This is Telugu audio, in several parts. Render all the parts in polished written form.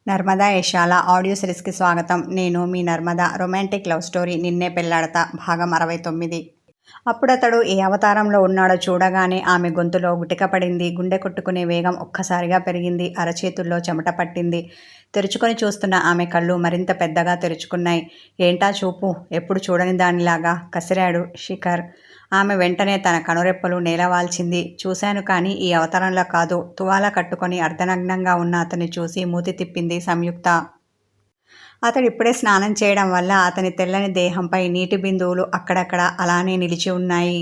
నర్మదా యశాల ఆడియో సిరీస్కి స్వాగతం. నేను మీ నర్మదా. రొమాంటిక్ లవ్ స్టోరీ నిన్నే పెళ్లాడతా భాగం 69. అప్పుడతడు ఏ అవతారంలో ఉన్నాడో చూడగానే ఆమె గొంతులో గుటికపడింది. గుండె కొట్టుకునే వేగం ఒక్కసారిగా పెరిగింది. అరచేతుల్లో చెమట పట్టింది. తెరుచుకొని చూస్తున్న ఆమె కళ్ళు మరింత పెద్దగా తెరుచుకున్నాయి. ఏంటా చూపు? ఎప్పుడు చూడని దానిలాగా కసిరాడు శిఖర్. ఆమె వెంటనే తన కనురెప్పలు నేలవాల్చింది. చూశాను కానీ ఈ అవతారంలో కాదు. తువాల కట్టుకొని అర్ధనగ్నంగా ఉన్న అతన్ని చూసి మూతి తిప్పింది సంయుక్త. అతడిప్పుడే స్నానం చేయడం వల్ల అతని తెల్లని దేహంపై నీటి బిందువులు అక్కడక్కడ అలానే నిలిచి ఉన్నాయి.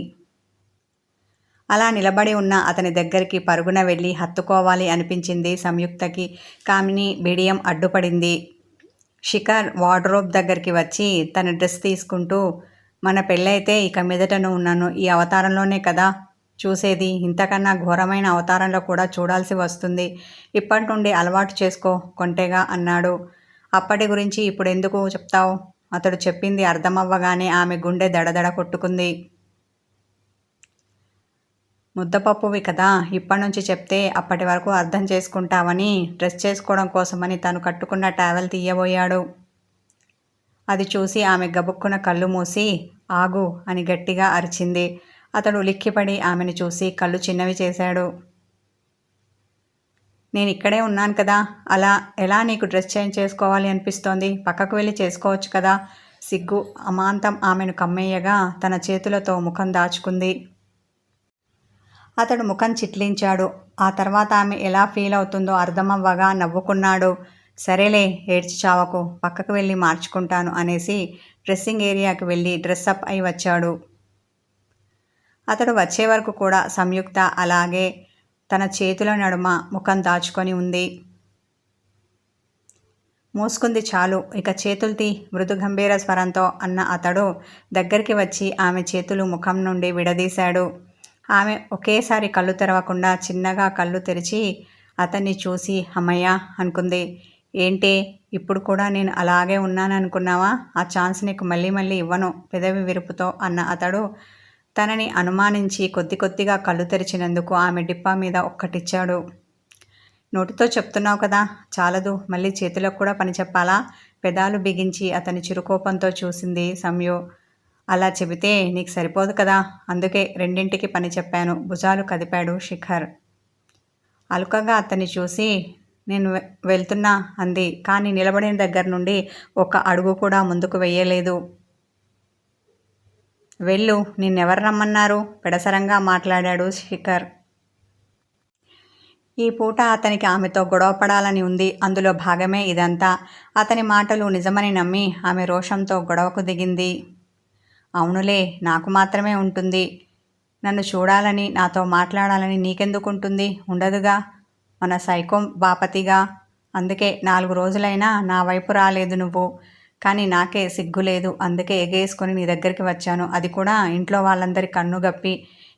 అలా నిలబడి ఉన్న అతని దగ్గరికి పరుగున వెళ్ళి హత్తుకోవాలి అనిపించింది సంయుక్తకి. కామిని బిడియం అడ్డుపడింది. శిఖర్ వార్డ్రోబ్ దగ్గరికి వచ్చి తన డ్రెస్ తీసుకుంటూ, మన పెళ్ళైతే ఇక మీదట నువ్వు నన్ను ఈ అవతారంలోనే కదా చూసేది. ఇంతకన్నా ఘోరమైన అవతారంలో కూడా చూడాల్సి వస్తుంది. ఇప్పటి నుండి అలవాటు చేసుకో కొంటెగా అన్నాడు. అప్పటి గురించి ఇప్పుడెందుకు చెప్తావు? అతడు చెప్పింది అర్థమవ్వగానే ఆమె గుండె దడదడ కొట్టుకుంది. ముద్దపప్పువి కదా, ఇప్పటి నుంచి చెప్తే అప్పటి వరకు అర్థం చేసుకుంటావని డ్రెస్ చేసుకోవడం కోసమని తను కట్టుకున్న టవల్ తీయబోయాడు. అది చూసి ఆమె గబుక్కున కళ్ళు మూసి, ఆగు అని గట్టిగా అరిచింది. అతడు ఉలిక్కిపడి ఆమెను చూసి కళ్ళు చిన్నవి చేశాడు. నేను ఇక్కడే ఉన్నాను కదా, అలా ఎలా నీకు డ్రెస్ చేంజ్ చేసుకోవాలి అనిపిస్తోంది? పక్కకు వెళ్ళి చేసుకోవచ్చు కదా. సిగ్గు అమాంతం ఆమెను కమ్మేయగా తన చేతులతో ముఖం దాచుకుంది. అతడు ముఖం చిట్లించాడు. ఆ తర్వాత ఆమె ఎలా ఫీల్ అవుతుందో అర్థమవ్వగా నవ్వుకున్నాడు. సరేలే, ఏడ్చి చావకు, పక్కకు వెళ్ళి మార్చుకుంటాను అనేసి డ్రెస్సింగ్ ఏరియాకి వెళ్ళి డ్రెస్అప్ అయి వచ్చాడు. అతడు వచ్చే వరకు కూడా సంయుక్త అలాగే తన చేతుల నడుమ ముఖం దాచుకొని ఉంది. మూసుకుంది చాలు, ఇక చేతులు తీ మృదు గంభీర స్వరంతో అన్న అతడు దగ్గరికి వచ్చి ఆమె చేతులు ముఖం నుండి విడదీశాడు. ఆమె ఒకేసారి కళ్ళు తెరవకుండా చిన్నగా కళ్ళు తెరిచి అతన్ని చూసి అమ్మయ్య అనుకుంది. ఏంటే, ఇప్పుడు కూడా నేను అలాగే ఉన్నాననుకున్నావా? ఆ ఛాన్స్ నీకు మళ్ళీ మళ్ళీ ఇవ్వను పెదవి విరుపుతో అన్న అతడు తనని అనుమానించి కొద్ది కొద్దిగా కళ్ళు తెరిచినందుకు ఆమె డిప్పా మీద ఒక్కటిచ్చాడు. నోటితో చెప్తున్నావు కదా, చాలదు, మళ్ళీ చేతిలో కూడా పని చెప్పాలా? పెదాలు బిగించి అతని చిరుకోపంతో చూసింది సంయు. అలా చెబితే నీకు సరిపోదు కదా, అందుకే రెండింటికి పని చెప్పాను భుజాలు కదిపాడు శిఖర్. అలుకగా అతన్ని చూసి నేను వెళ్తున్నా అంది. కానీ నిలబడిన దగ్గర నుండి ఒక్క అడుగు కూడా ముందుకు వెయ్యలేదు. వెళ్ళు, నిన్నెవరు రమ్మన్నారు? పెడసరంగా మాట్లాడాడు శిఖర్. ఈ పూట అతనికి ఆమెతో గొడవపడాలని ఉంది. అందులో భాగమే ఇదంతా. అతని మాటలు నిజమని నమ్మి ఆమె రోషంతో గొడవకు దిగింది. అవునులే, నాకు మాత్రమే ఉంటుంది. నన్ను చూడాలని నాతో మాట్లాడాలని నీకెందుకుంటుంది? ఉండదుగా, మన సైకో బాపతిగా. అందుకే 4 రోజులైనా నా వైపు రాలేదు నువ్వు. కానీ నాకే సిగ్గులేదు, అందుకే ఎగేసుకొని నీ దగ్గరికి వచ్చాను. అది కూడా ఇంట్లో వాళ్ళందరి కన్నుగప్పి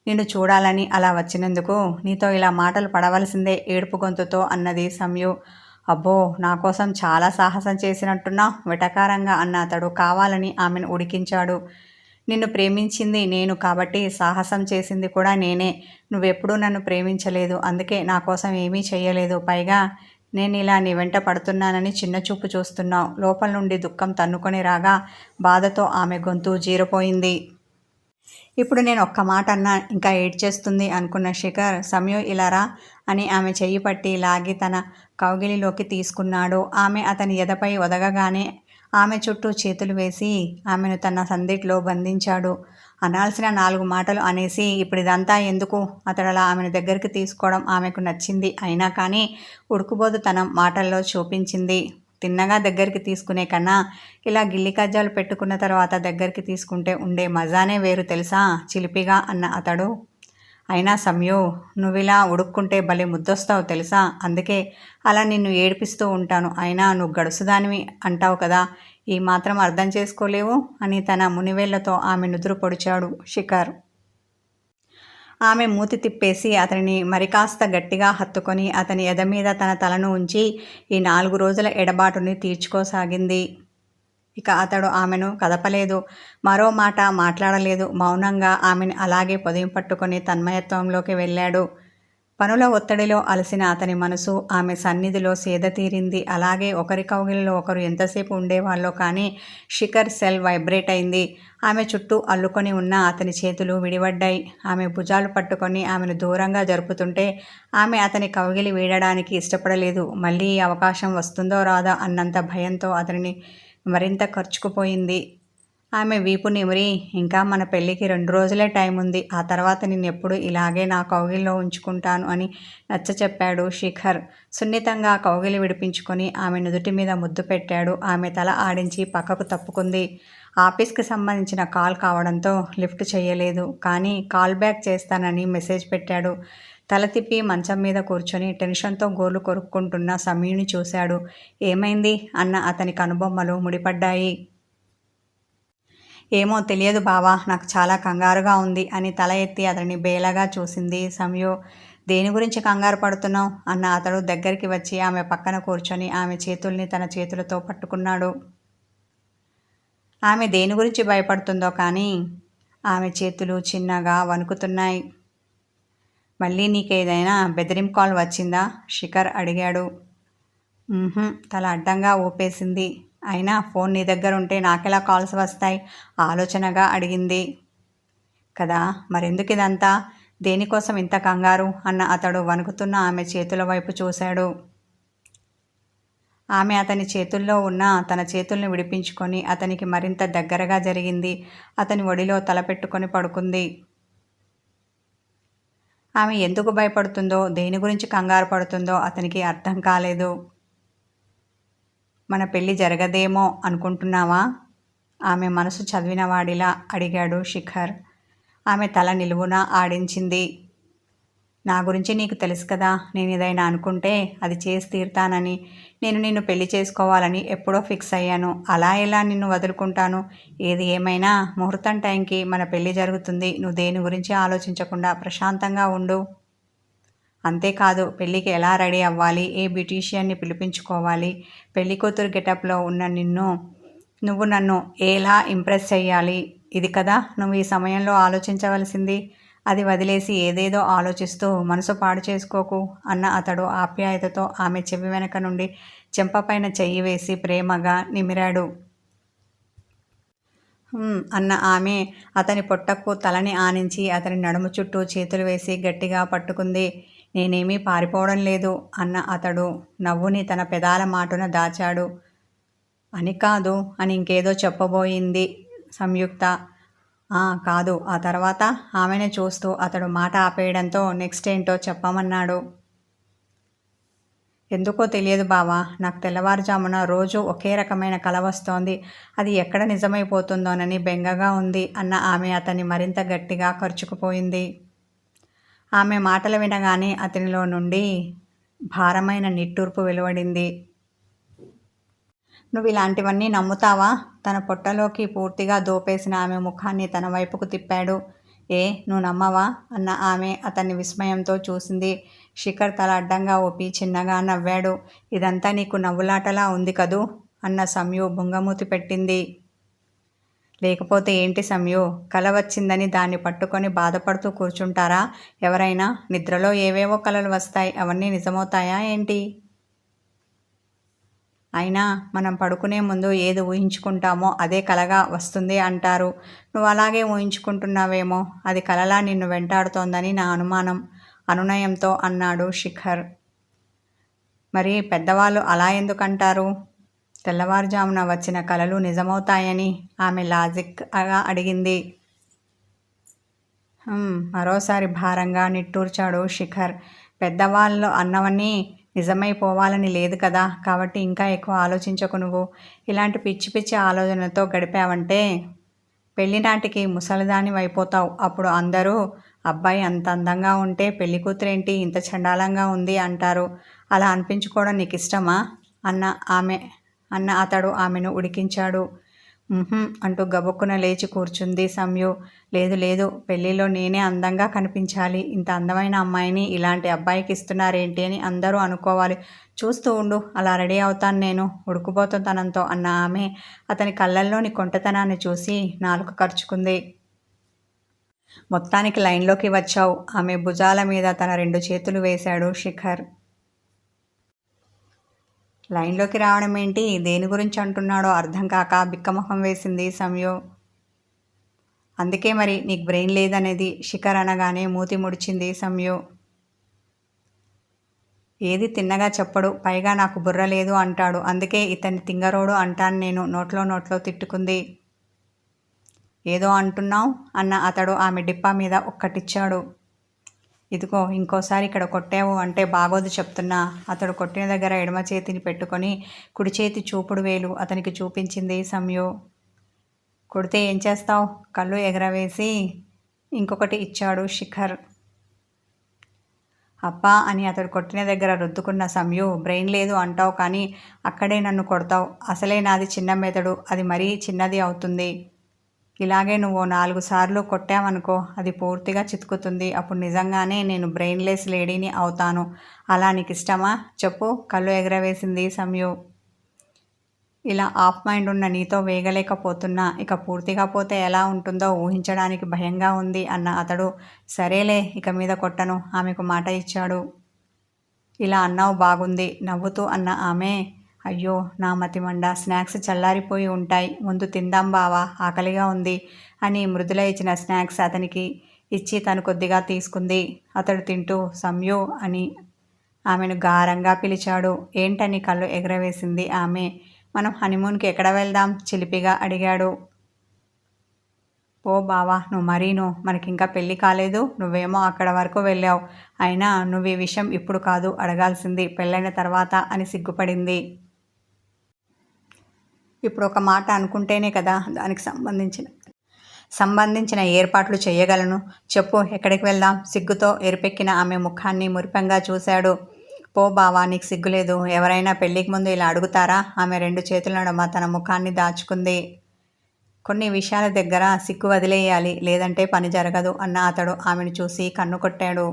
నిన్ను చూడాలని. అలా వచ్చినందుకు నీతో ఇలా మాటలు పడవలసిందే ఏడుపు గొంతుతో అన్నది సంయు. అబ్బో, నా కోసం చాలా సాహసం చేసినట్టున్నావు వెటకారంగా అన్న అతడు కావాలని ఆమెను ఉడికించాడు. నిన్ను ప్రేమించింది నేను కాబట్టి సాహసం చేసింది కూడా నేనే. నువ్వెప్పుడూ నన్ను ప్రేమించలేదు, అందుకే నా కోసం ఏమీ చెయ్యలేదు. పైగా నేను ఇలా నీ వెంట పడుతున్నానని చిన్న చూపు చూస్తున్నావు. లోపల నుండి దుఃఖం తన్నుకొని రాగా బాధతో ఆమె గొంతు జీరిపోయింది. ఇప్పుడు నేను ఒక్క మాట అన్నా ఇంకా ఏడ్చేస్తుంది అనుకున్న శిఖర్ సంయు ఇలారా అని ఆమె చెయ్యి పట్టి లాగి తన కౌగిలిలోకి తీసుకున్నాడు. ఆమె అతని ఎదపై ఒదగగానే ఆమె చుట్టూ చేతులు వేసి ఆమెను తన సందిట్లో బంధించాడు. అనాల్సిన 4 మాటలు అనేసి ఇప్పుడు ఇదంతా ఎందుకు? అతడలా ఆమెను దగ్గరికి తీసుకోవడం ఆమెకు నచ్చింది. అయినా కానీ ఉడుకుబోదుతనం మాటల్లో చూపించింది. తిన్నగా దగ్గరికి తీసుకునే కన్నా ఇలా గిల్లి కజ్జాలు పెట్టుకున్న తర్వాత దగ్గరికి తీసుకుంటే ఉండే మజానే వేరు తెలుసా చిలిపిగా అన్న అతడు. అయినా సంయు, నువ్విలా ఉడుక్కుంటే భలే ముద్దొస్తావు తెలుసా, అందుకే అలా నిన్ను ఏడిపిస్తూ ఉంటాను. అయినా నువ్వు గడుసుదానివి అంటావు కదా, ఈ మాత్రం అర్థం చేసుకోలేవు అని తన మునివేళ్లతో ఆమె నుదురు పొడిచాడు శిఖర్. ఆమె మూతి తిప్పేసి అతనిని మరికాస్త గట్టిగా హత్తుకొని అతని ఎద మీద తన తలను ఉంచి ఈ 4 రోజుల ఎడబాటుని తీర్చుకోసాగింది. ఇక అతడు ఆమెను కదపలేదు, మరో మాట మాట్లాడలేదు. మౌనంగా ఆమెను అలాగే పొదిం పట్టుకొని తన్మయత్వంలోకి వెళ్ళాడు. పనుల ఒత్తిడిలో అలసిన అతని మనసు ఆమె సన్నిధిలో సేద తీరింది. అలాగే ఒకరి కౌగిలిలో ఒకరు ఎంతసేపు ఉండేవాళ్ళో కానీ శిఖర్ సెల్ వైబ్రేట్ అయింది. ఆమె చుట్టూ అల్లుకొని ఉన్న అతని చేతులు విడివడ్డాయి. ఆమె భుజాలు పట్టుకొని ఆమెను దూరంగా జరుపుతుంటే ఆమె అతని కౌగిలి వీడడానికి ఇష్టపడలేదు. మళ్ళీ ఈ అవకాశం వస్తుందో రాదా అన్నంత భయంతో అతనిని మరింత ఖర్చుకుపోయింది. ఆమె వీపు నిమిరి, ఇంకా మన పెళ్ళికి 2 రోజులే టైం ఉంది. ఆ తర్వాత నిన్నెప్పుడు ఇలాగే నా కౌగిల్లో ఉంచుకుంటాను అని నచ్చచెప్పాడు శిఖర్. సున్నితంగా కౌగిలి విడిపించుకొని ఆమె నుదుటి మీద ముద్దు పెట్టాడు. ఆమె తల ఆడించి పక్కకు తప్పుకుంది. ఆఫీస్కి సంబంధించిన కాల్ కావడంతో లిఫ్ట్ చేయలేదు. కానీ కాల్ బ్యాక్ చేస్తానని మెసేజ్ పెట్టాడు. తల తిప్పి మంచం మీద కూర్చొని టెన్షన్తో గోర్లు కొరుక్కుంటున్న సమీని చూశాడు. ఏమైంది అన్న అతని కనుబొమ్మలు ముడిపడ్డాయి. ఏమో తెలియదు బావా, నాకు చాలా కంగారుగా ఉంది అని తల ఎత్తి అతన్ని బేలగా చూసింది సంయు. దేని గురించి కంగారు పడుతున్నావు అన్న అతడు దగ్గరికి వచ్చి ఆమె పక్కన కూర్చొని ఆమె చేతుల్ని తన చేతులతో పట్టుకున్నాడు. ఆమె దేని గురించి భయపడుతుందో కానీ ఆమె చేతులు చిన్నగా వణుకుతున్నాయి. మళ్ళీ నీకేదైనా బెదిరింపు కాల్ వచ్చిందా శిఖర్ అడిగాడు. తల అడ్డంగా ఊపేసింది. అయినా ఫోన్ నీ దగ్గర ఉంటే నాకెలా కాల్స్ వస్తాయి ఆలోచనగా అడిగింది. కదా, మరెందుకు ఇదంతా, దేనికోసం ఇంత కంగారు అన్న అతడు వణుకుతున్న ఆమె చేతుల వైపు చూశాడు. ఆమె అతని చేతుల్లో ఉన్న తన చేతుల్ని విడిపించుకొని అతనికి మరింత దగ్గరగా జరిగింది. అతని ఒడిలో తలపెట్టుకొని పడుకుంది. ఆమె ఎందుకు భయపడుతుందో, దేని గురించి కంగారు పడుతుందో అతనికి అర్థం కాలేదు. మన పెళ్ళి జరగదేమో అనుకుంటున్నావా ఆమె మనసు చదివినవాడిలా అడిగాడు శిఖర్. ఆమె తల నిలువున ఆడించింది. నా గురించి నీకు తెలుసు కదా, నేను ఏదైనా అనుకుంటే అది చేసి తీరుతానని. నేను నిన్ను పెళ్లి చేసుకోవాలని ఎప్పుడో ఫిక్స్ అయ్యాను. అలా ఎలా నిన్ను వదులుకుంటాను? ఏది ఏమైనా ముహూర్తం టైంకి మన పెళ్ళి జరుగుతుంది. నువ్వు దేని గురించి ఆలోచించకుండా ప్రశాంతంగా ఉండు. అంతేకాదు, పెళ్ళికి ఎలా రెడీ అవ్వాలి, ఏ బ్యూటీషియన్ని పిలిపించుకోవాలి, పెళ్లి కూతురు గెటప్లో ఉన్న నువ్వు నన్ను ఎలా ఇంప్రెస్ చెయ్యాలి, ఇది కదా నువ్వు ఈ సమయంలో ఆలోచించవలసింది. అది వదిలేసి ఏదేదో ఆలోచిస్తూ మనసు పాడు చేసుకోకు అన్న అతడు ఆప్యాయతతో ఆమె చెవి వెనక నుండి చెంపపైన చెయ్యి వేసి ప్రేమగా నిమిరాడు. అన్న ఆమె అతని పొట్టకు తలని ఆనించి అతని నడుము చుట్టూ చేతులు వేసి గట్టిగా పట్టుకుంది. నేనేమీ పారిపోవడం లేదు అన్న అతడు నవ్వుని తన పెదాల మాటున దాచాడు. అని కాదు అని ఇంకేదో చెప్పబోయింది సంయుక్త. కాదు. ఆ తర్వాత ఆమెనే చూస్తూ అతడు మాట ఆపేయడంతో నెక్స్ట్ ఏంటో చెప్పమన్నాడు. ఎందుకో తెలియదు బావా, నాకు తెల్లవారుజామున రోజు ఒకే రకమైన కల వస్తోంది. అది ఎక్కడ నిజమైపోతుందోనని బెంగగా ఉంది అన్న ఆమె అతన్ని మరింత గట్టిగా కరుచుకుపోయింది. ఆమె మాటలు వినగానే అతనిలో నుండి భారమైన నిట్టూర్పు వెలువడింది. నువ్వు ఇలాంటివన్నీ నమ్ముతావా? తన పొట్టలోకి పూర్తిగా దోపేసిన ఆమె ముఖాన్ని తన వైపుకు తిప్పాడు. నువ్వు నమ్మవా అన్న ఆమె అతన్ని విస్మయంతో చూసింది. శిఖర్ తల అడ్డంగా ఊపి చిన్నగా నవ్వాడు. ఇదంతా నీకు నవ్వులాటలా ఉంది కదూ అన్న సంయు బుంగమూతి పెట్టింది. లేకపోతే ఏంటి సంయు, కల వచ్చిందని దాన్ని పట్టుకొని బాధపడుతూ కూర్చుంటారా ఎవరైనా? నిద్రలో ఏవేవో కలలు వస్తాయి, అవన్నీ నిజమవుతాయా ఏంటి? అయినా మనం పడుకునే ముందు ఏది ఊహించుకుంటామో అదే కలగా వస్తుంది అంటారు. నువ్వు అలాగే ఊహించుకుంటున్నావేమో, అది కలలా నిన్ను వెంటాడుతోందని నా అనుమానం అనునయంతో అన్నాడు శిఖర్. మరి పెద్దవాళ్ళు అలా ఎందుకంటారు? తెల్లవారుజామున వచ్చిన కలలు నిజమవుతాయని ఆమె లాజిక్గా అడిగింది. మరోసారి భారంగా నిట్టూర్చాడు శిఖర్. పెద్దవాళ్ళు అన్నవన్నీ నిజమైపోవాలని లేదు కదా, కాబట్టి ఇంకా ఎక్కువ ఆలోచించకు. నువ్వు ఇలాంటి పిచ్చి పిచ్చి ఆలోచనలతో గడిపావంటే పెళ్లినాటికి ముసలిదాని అయిపోతావు. అప్పుడు అందరూ అబ్బాయి అంత అందంగా ఉంటే పెళ్లి కూతురేంటి ఇంత చండాలంగా ఉంది అంటారు. అలా అనిపించుకోవడం నీకు ఇష్టమా అన్న అతడు ఆమెను ఉడికించాడు. అంటూ గబుక్కున లేచి కూర్చుంది సంయు. లేదు లేదు, పెళ్ళిలో నేనే అందంగా కనిపించాలి. ఇంత అందమైన అమ్మాయిని ఇలాంటి అబ్బాయికి ఇస్తున్నారేంటి అని అందరూ అనుకోవాలి. చూస్తూ ఉండు, అలా రెడీ అవుతాను నేను ఉడుకుపోతుతనంతో అన్న ఆమె అతని కళ్ళల్లోని కొంటతనాన్ని చూసి నాలుక ఖర్చుకుంది. మొత్తానికి లైన్లోకి వచ్చావు. ఆమె భుజాల మీద తన 2 చేతులు వేశాడు శిఖర్. లైన్లోకి రావడం ఏంటి? దేని గురించి అంటున్నాడో అర్థం కాక బిక్కమొహం వేసింది సంయు. అందుకే మరి నీకు బ్రెయిన్ లేదనేది శిఖర్ అనగానే మూతి ముడిచింది సంయు. ఏది తిన్నగా చెప్పడు, పైగా నాకు బుర్ర లేదు అంటాడు. అందుకే ఇతన్ని తింగరోడు అంటాను నేను, నోట్లో తిట్టుకుంది. ఏదో అంటున్నావు అన్న అతడు ఆమె డిప్పా మీద ఒక్కటిచ్చాడు. ఇదిగో ఇంకోసారి ఇక్కడ కొట్టావు అంటే బాగోదు చెప్తున్నా. అతడు కొట్టిన దగ్గర ఎడమ చేతిని పెట్టుకొని కుడి చేతి చూపుడు వేలు అతనికి చూపించింది సంయు. కొడితే ఏం చేస్తావు? కళ్ళు ఎగరవేసి ఇంకొకటి ఇచ్చాడు శిఖర్. అబ్బా అని అతడు కొట్టిన దగ్గర రుద్దుకున్న సంయు. బ్రెయిన్ లేదు అంటావు కానీ అక్కడే నన్ను కొడతావు. అసలే నాది చిన్న మెదడు, అది మరీ చిన్నది అవుతుంది. ఇలాగే నువ్వు 4 సార్లు కొట్టావనుకో, అది పూర్తిగా చితుకుతుంది. అప్పుడు నిజంగానే నేను బ్రెయిన్లెస్ లేడీని అవుతాను. అలా నీకు ఇష్టమా చెప్పు? కళ్ళు ఎగరవేసింది సంయు. ఇలా ఆఫ్ మైండ్ ఉన్న నీతో వేగలేకపోతున్నా, ఇక పూర్తిగా పోతే ఎలా ఉంటుందో ఊహించడానికి భయంగా ఉంది అన్న అతడు సరేలే ఇక మీద కొట్టను ఆమెకు మాట ఇచ్చాడు. ఇలా అన్నావు బాగుంది నవ్వుతూ అన్న ఆమె. అయ్యో నా మతిమండ, స్నాక్స్ చల్లారిపోయి ఉంటాయి, ముందు తిందాం బావా, ఆకలిగా ఉంది అని మృదుల ఇచ్చిన స్నాక్స్ అతనికి ఇచ్చి తను కొద్దిగా తీసుకుంది. అతడు తింటూ సంయు అని ఆమెను గారంగా పిలిచాడు. ఏంటని కళ్ళు ఎగరవేసింది ఆమె. మనం హనీమూన్కి ఎక్కడ వెళ్దాం చిలిపిగా అడిగాడు. ఓ బావా నువ్వు మరీను, మనకింకా పెళ్ళి కాలేదు, నువ్వేమో అక్కడ వరకు వెళ్ళావు. అయినా నువ్వు ఈ విషయం ఇప్పుడు కాదు అడగాల్సింది, పెళ్ళైన తర్వాత అని సిగ్గుపడింది. ఇప్పుడు ఒక మాట అనుకుంటేనే కదా దానికి సంబంధించిన ఏర్పాట్లు చేయగలను. చెప్పు ఎక్కడికి వెళ్దాం? సిగ్గుతో ఎరుపెక్కిన ఆమె ముఖాన్ని మురిపంగా చూశాడు. పో బావా నీకు సిగ్గులేదు, ఎవరైనా పెళ్ళికి ముందు ఇలా అడుగుతారా? ఆమె 2 చేతుల నడుమ తన ముఖాన్ని దాచుకుంది. కొన్ని విషయాల దగ్గర సిగ్గు వదిలేయాలి, లేదంటే పని జరగదు అన్న అతడు ఆమెను చూసి కన్ను కొట్టాడు.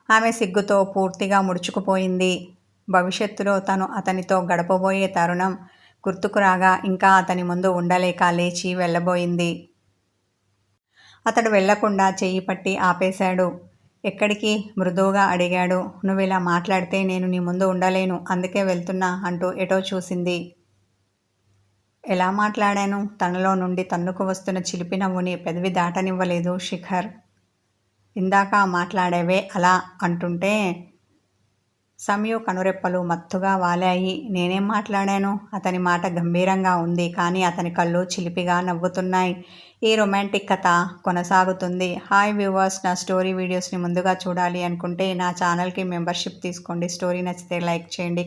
ఆమె సిగ్గుతో పూర్తిగా ముడుచుకుపోయింది. భవిష్యత్తులో తను అతనితో గడపబోయే తరుణం గుర్తుకు రాగా ఇంకా అతని ముందు ఉండలేక లేచి వెళ్ళబోయింది. అతడు వెళ్లకుండా చెయ్యి పట్టి ఆపేశాడు. ఎక్కడికి? మృదువుగా అడిగాడు. నువ్విలా మాట్లాడితే నేను నీ ముందు ఉండలేను, అందుకే వెళ్తున్నా అంటూ ఎటో చూసింది. ఎలా మాట్లాడాను? తనలో నుండి తన్నుకు వస్తున్న చిలిపి నవ్వుని పెదవి దాటనివ్వలేదు శిఖర్. ఇందాక మాట్లాడేవే అలా అంటుంటే సంయు కనురెప్పలు మత్తుగా వాలాయి. నేనేం మాట్లాడాను? అతని మాట గంభీరంగా ఉంది, కానీ అతని కళ్ళు చిలిపిగా నవ్వుతున్నాయి. ఈ రొమాంటిక్ కథ కొనసాగుతుంది. హాయ్ వ్యూవర్స్, నా స్టోరీ వీడియోస్ని ముందుగా చూడాలి అనుకుంటే నా ఛానల్కి మెంబర్షిప్ తీసుకోండి. స్టోరీ నచ్చితే లైక్ చేయండి.